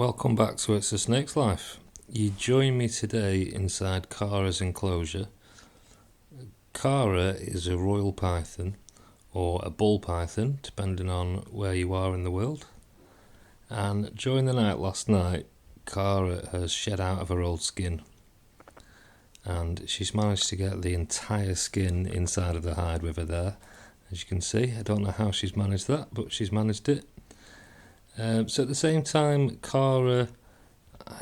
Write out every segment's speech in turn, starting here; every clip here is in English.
Welcome back to It's a Snake's Life. You join me today inside Cara's enclosure. Cara is a royal python, or a bull python, depending on where you are in the world. And during the night last night, Cara has shed out of her old skin. And she's managed to get the entire skin inside of the hide with her there. As you can see, I don't know how she's managed that, but she's managed it. So at the same time Cara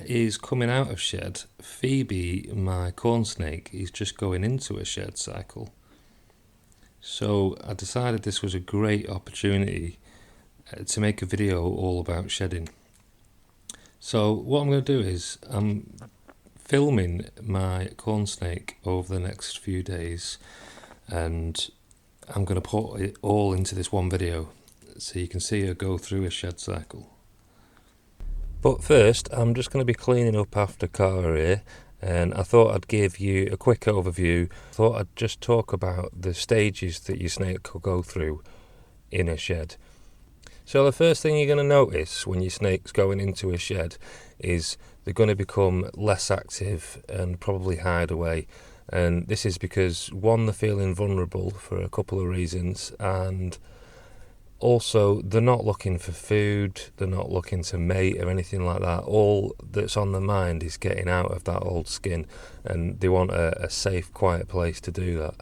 is coming out of shed, Phoebe, my corn snake, is just going into a shed cycle. So I decided this was a great opportunity to make a video all about shedding. So what I'm going to do is I'm filming my corn snake over the next few days, and I'm going to put it all into this one video so you can see her go through a shed cycle. But first, I'm just going to be cleaning up after Cara here, and I thought I'd give you a quick overview. I thought I'd just talk about the stages that your snake could go through in a shed. So the first thing you're going to notice when your snake's going into a shed is they're going to become less active and probably hide away. And this is because, one, they're feeling vulnerable for a couple of reasons, and also they're not looking for food, they're not looking to mate or anything like that. All that's on their mind is getting out of that old skin, and they want a safe, quiet place to do that.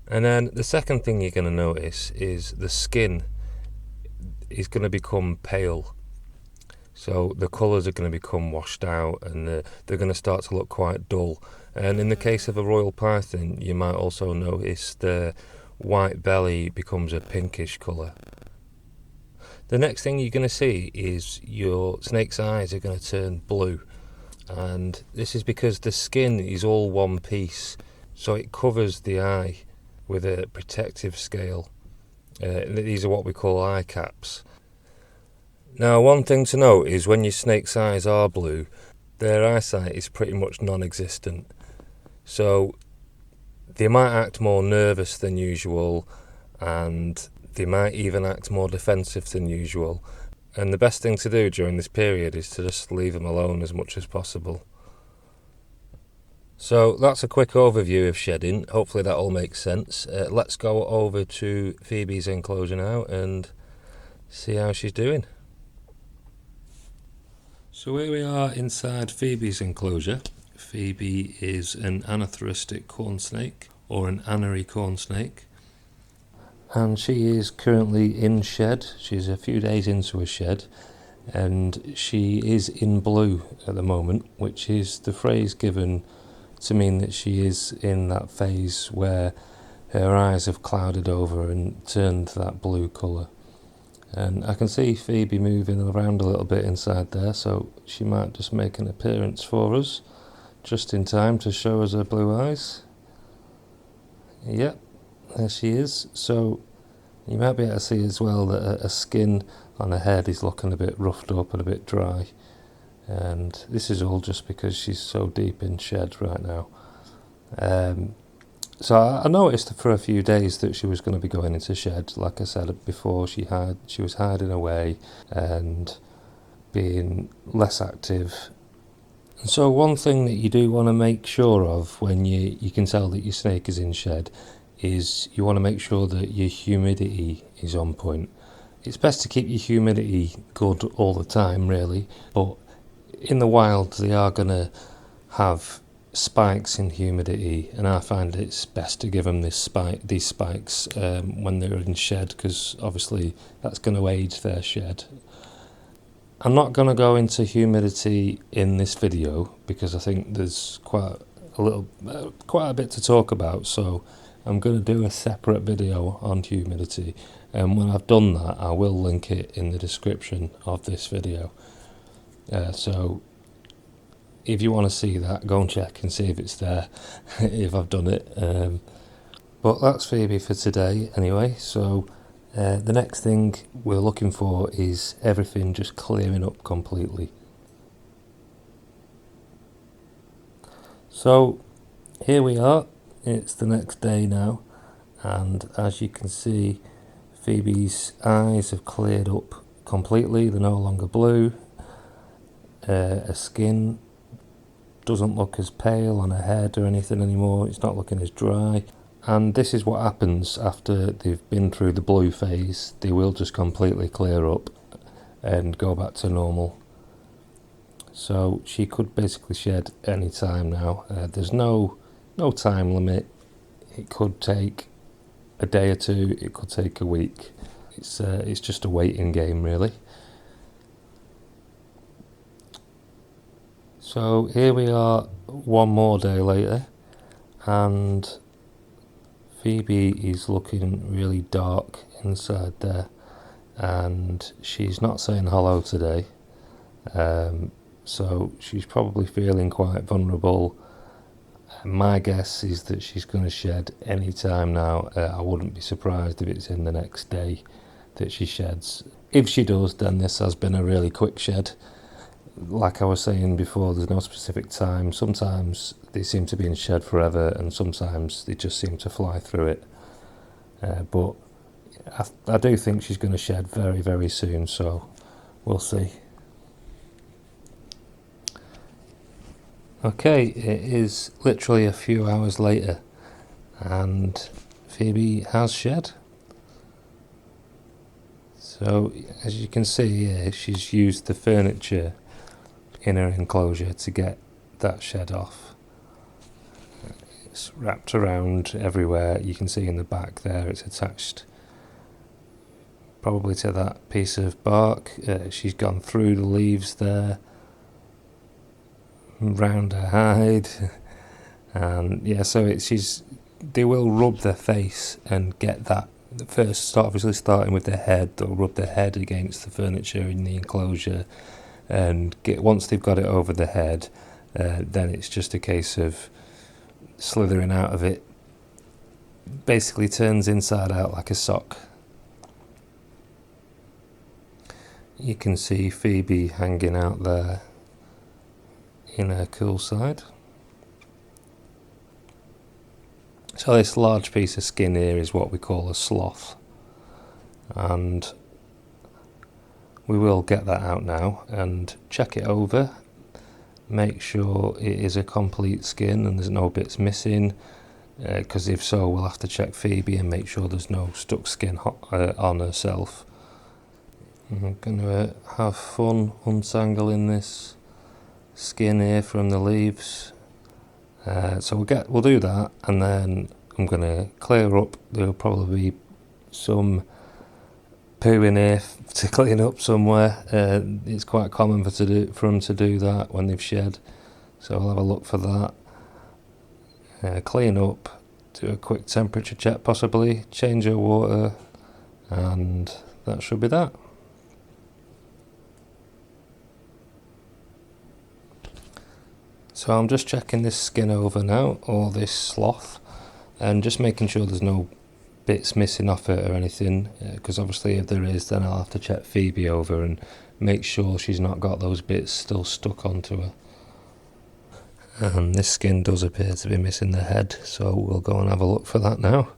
And then the second thing you're going to notice is the skin is going to become pale. So the colours are going to become washed out, and they're going to start to look quite dull. And in the case of a royal python, you might also notice the white belly becomes a pinkish colour. The next thing you're going to see is your snake's eyes are going to turn blue, and this is because the skin is all one piece, so it covers the eye with a protective scale. These are what we call eye caps. Now, one thing to note is when your snake's eyes are blue, their eyesight is pretty much non-existent. So they might act more nervous than usual, and they might even act more defensive than usual. And the best thing to do during this period is to just leave them alone as much as possible. So that's a quick overview of shedding. Hopefully that all makes sense. Let's go over to Phoebe's enclosure now and see how she's doing. So here we are inside Phoebe's enclosure. Phoebe is an anathoristic corn snake, or an anery corn snake, and she is currently in shed. She's a few days into a shed, and she is in blue at the moment, which is the phrase given to mean that she is in that phase where her eyes have clouded over and turned that blue colour. And I can see Phoebe moving around a little bit inside there, so she might just make an appearance for us just in time to show us her blue eyes. Yep, there she is. So you might be able to see as well that her skin on her head is looking a bit roughed up and a bit dry, and this is all just because she's so deep in shed right now. So I noticed for a few days that she was going to be going into shed. Like I said before, she was hiding away and being less active. So one thing that you do want to make sure of when you can tell that your snake is in shed is you want to make sure that your humidity is on point. It's best to keep your humidity good all the time, really, but in the wild they are going to have spikes in humidity, and I find it's best to give them these spikes when they're in shed, because obviously that's going to age their shed. I'm not going to go into humidity in this video because I think there's quite a bit to talk about, so I'm going to do a separate video on humidity, and when I've done that I will link it in the description of this video. So if you want to see that, go and check and see if it's there, if I've done it. But that's Phoebe for today anyway, so the next thing we're looking for is everything just clearing up completely. So here we are, it's the next day now, and as you can see, Phoebe's eyes have cleared up completely. They're no longer blue, Her skin doesn't look as pale on her head or anything anymore. It's not looking as dry. And this is what happens after they've been through the blue phase. They will just completely clear up and go back to normal. So she could basically shed any time now. There's no time limit. It could take a day or two. It could take a week. It's just a waiting game, really. So here we are, one more day later, and Phoebe is looking really dark inside there, and she's not saying hello today. So she's probably feeling quite vulnerable. My guess is that she's going to shed any time now. I wouldn't be surprised if it's in the next day that she sheds. If she does, then this has been a really quick shed. Like I was saying before, there's no specific time. Sometimes they seem to be in shed forever, and sometimes they just seem to fly through it. But I do think she's going to shed very, very soon, so we'll see. Okay, it is literally a few hours later, and Phoebe has shed. So, as you can see here, she's used the furniture in her enclosure to get that shed off. It's wrapped around everywhere. You can see in the back there it's attached probably to that piece of bark. She's gone through the leaves there, round her hide, and yeah, so they will rub their face and get that first, obviously starting with their head. They'll rub their head against the furniture in the enclosure, and once they've got it over the head, then it's just a case of slithering out of it. Basically turns inside out like a sock. You can see Phoebe hanging out there in her cool side. So this large piece of skin here is what we call a sloth, and we will get that out now and check it over, make sure it is a complete skin and there's no bits missing, because if so we'll have to check Phoebe and make sure there's no stuck skin on herself. I'm going to have fun untangling this skin here from the leaves. So we'll do that, and then I'm going to clear up. There'll probably be some poo in here to clean up somewhere. It's quite common for them to do that when they've shed, so I'll have a look for that. Clean up, do a quick temperature check possibly, change her water, and that should be that. So I'm just checking this skin over now, or this sloth, and just making sure there's no bits missing off it or anything, because obviously if there is, then I'll have to check Phoebe over and make sure she's not got those bits still stuck onto her. And this skin does appear to be missing the head, so we'll go and have a look for that now.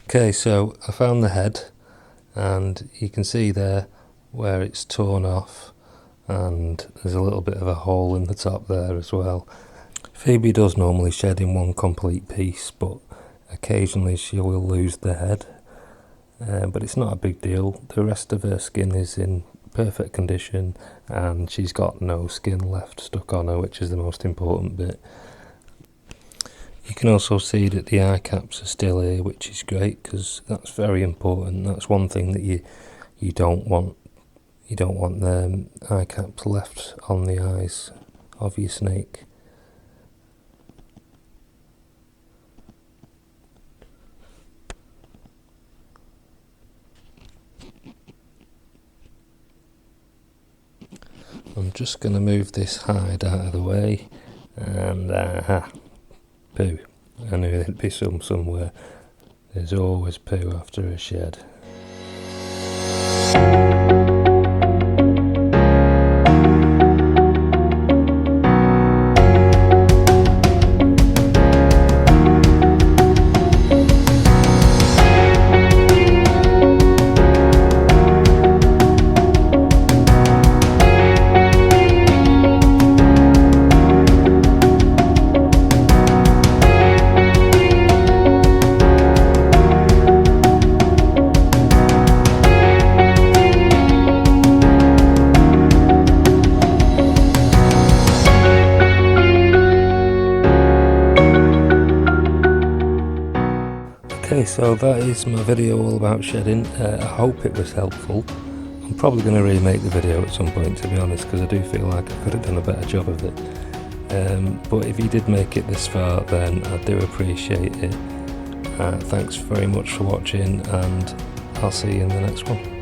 Okay, so I found the head, and you can see there where it's torn off, and there's a little bit of a hole in the top there as well. Phoebe does normally shed in one complete piece, but occasionally she will lose the head, but it's not a big deal. The rest of her skin is in perfect condition, and she's got no skin left stuck on her, which is the most important bit. You can also see that the eye caps are still here, which is great, because that's very important. That's one thing that you don't want. You don't want the eye caps left on the eyes of your snake. I'm just going to move this hide out of the way, and poo. I knew there'd be some somewhere. There's always poo after a shed. Okay, so that is my video all about shedding. I hope it was helpful. I'm probably going to remake the video at some point, to be honest, because I do feel like I could have done a better job of it. But if you did make it this far, then I do appreciate it. Thanks very much for watching, and I'll see you in the next one.